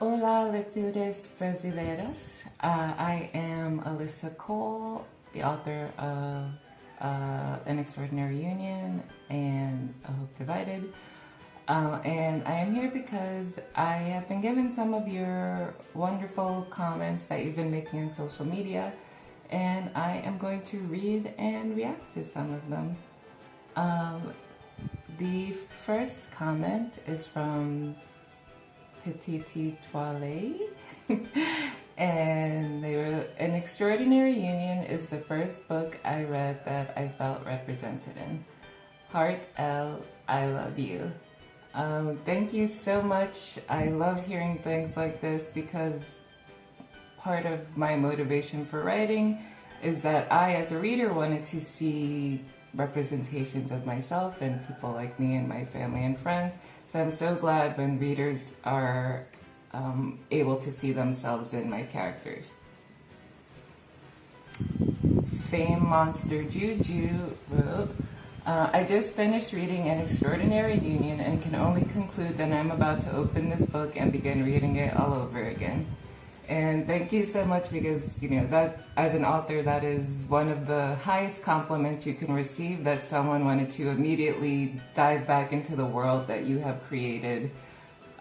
Hola, leitores brasileiros. I am Alyssa Cole, the author of An Extraordinary Union and A Hope Divided. And I am here because I have been given some of your wonderful comments that you've been making on social media, and I am going to read and react to some of them. The first comment is from Petite Toilette, and they wrote, An Extraordinary Union is the first book I read that I felt represented in. Heart L, I love you. Thank you so much. I love hearing things like this because part of my motivation for writing is that I, as a reader, wanted to see representations of myself and people like me and my family and friends. So I'm so glad when readers are able to see themselves in my characters. Fame Monster Juju wrote, I just finished reading An Extraordinary Union and can only conclude that I'm about to open this book and begin reading it all over again. And thank you so much because, that as an author, that is one of the highest compliments you can receive, that someone wanted to immediately dive back into the world that you have created.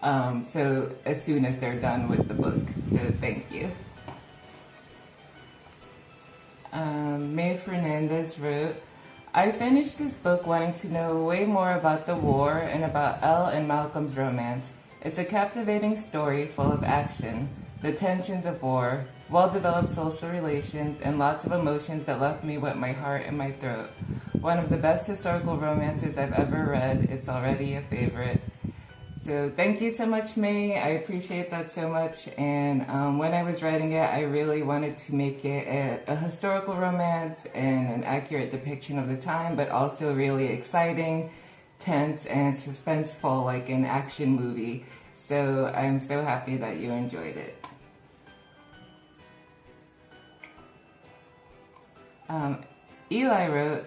So as soon as they're done with the book. So thank you. May Fernandez wrote, I finished this book wanting to know way more about the war and about Elle and Malcolm's romance. It's a captivating story full of action, the tensions of war, well-developed social relations, and lots of emotions that left me with my heart in my throat. One of the best historical romances I've ever read. It's already a favorite. So thank you so much, May. I appreciate that so much. And when I was writing it, I really wanted to make it a historical romance and an accurate depiction of the time, but also really exciting, tense, and suspenseful, like an action movie. So I'm so happy that you enjoyed it. Eli wrote,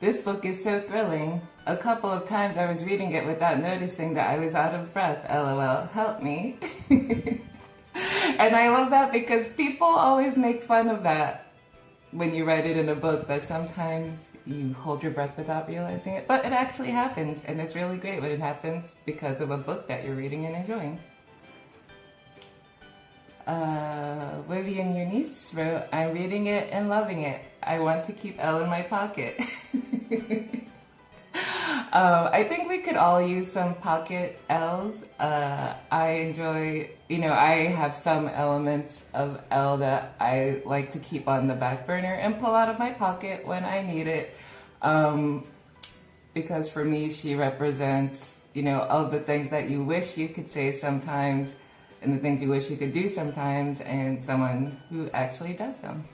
this book is so thrilling. A couple of times I was reading it without noticing that I was out of breath. LOL, help me. And I love that because people always make fun of that when you write it in a book, that sometimes you hold your breath without realizing it. But it actually happens, and it's really great when it happens because of a book that you're reading and enjoying. Vivian Eunice wrote, I'm reading it and loving it. I want to keep Elle in my pocket. I think we could all use some pocket L's. I enjoy, I have some elements of Elle that I like to keep on the back burner and pull out of my pocket when I need it. Because for me, she represents, all the things that you wish you could say sometimes and the things you wish you could do sometimes, and someone who actually does them.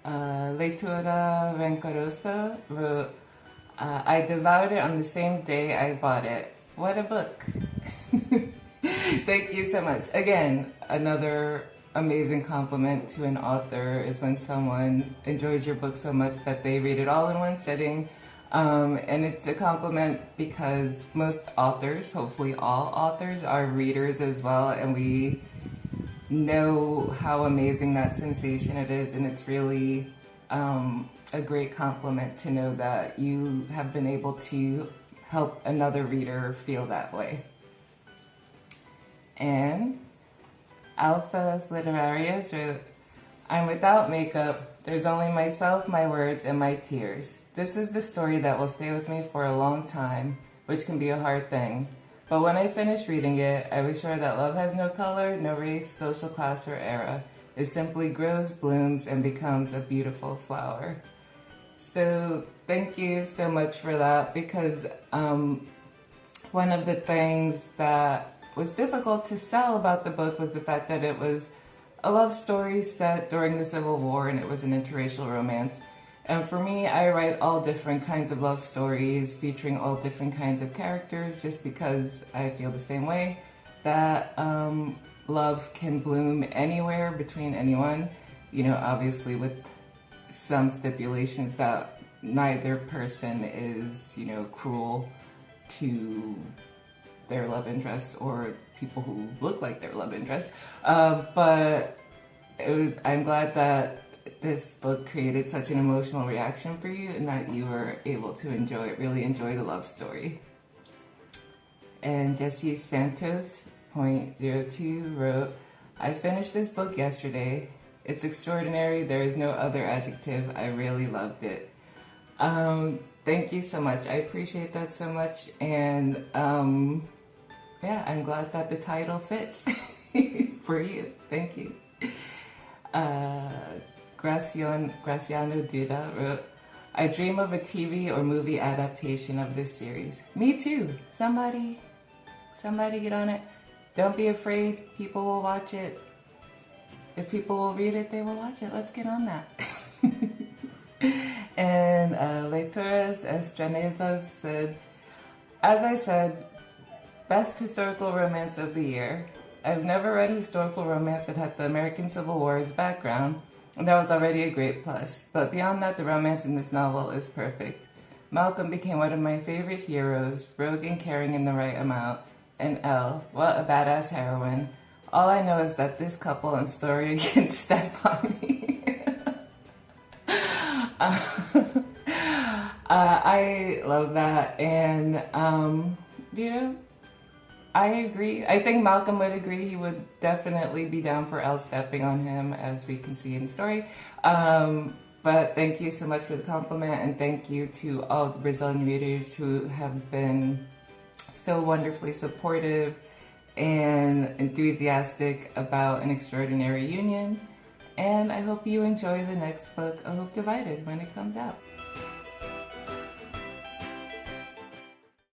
Leitora Rencorosa wrote, I devoured it on the same day I bought it. What a book. Thank you so much. Again, another amazing compliment to an author is when someone enjoys your book so much that they read it all in one sitting. And it's a compliment because most authors, hopefully all authors, are readers as well, and we know how amazing that sensation it is, and it's really a great compliment to know that you have been able to help another reader feel that way. And Alpha's Livrarias wrote, I'm without makeup. There's only myself, my words, and my tears. This is the story that will stay with me for a long time, which can be a hard thing. But when I finished reading it, I was sure that love has no color, no race, social class, or era. It simply grows, blooms, and becomes a beautiful flower. So thank you so much for that, because one of the things that was difficult to sell about the book was the fact that it was a love story set during the Civil War, and it was an interracial romance. And for me, I write all different kinds of love stories featuring all different kinds of characters just because I feel the same way, that love can bloom anywhere between anyone, obviously with some stipulations that neither person is, cruel to their love interest or people who look like their love interest. But I'm glad that this book created such an emotional reaction for you and that you were able to really enjoy the love story. And Jesse Santos, .02, wrote, I finished this book yesterday. It's extraordinary. There is no other adjective. I really loved it. Thank you so much. I appreciate that so much. And yeah, I'm glad that the title fits for you. Thank you. Graciano Duda wrote, I dream of a TV or movie adaptation of this series. Me too. Somebody get on it. Don't be afraid. People will watch it. If people will read it, they will watch it. Let's get on that. And leitores estrangeras said, as I said, best historical romance of the year. I've never read historical romance that had the American Civil War as background, and that was already a great plus. But beyond that, the romance in this novel is perfect. Malcolm became one of my favorite heroes, rogue and caring in the right amount. And Elle, what a badass heroine. All I know is that this couple and story can step on me. I love that, and you know, I agree. I think Malcolm would agree. He would definitely be down for Elle stepping on him, as we can see in the story. But thank you so much for the compliment, and thank you to all the Brazilian readers who have been so wonderfully supportive and enthusiastic about An Extraordinary Union. And I hope you enjoy the next book, A Hope Divided, when it comes out.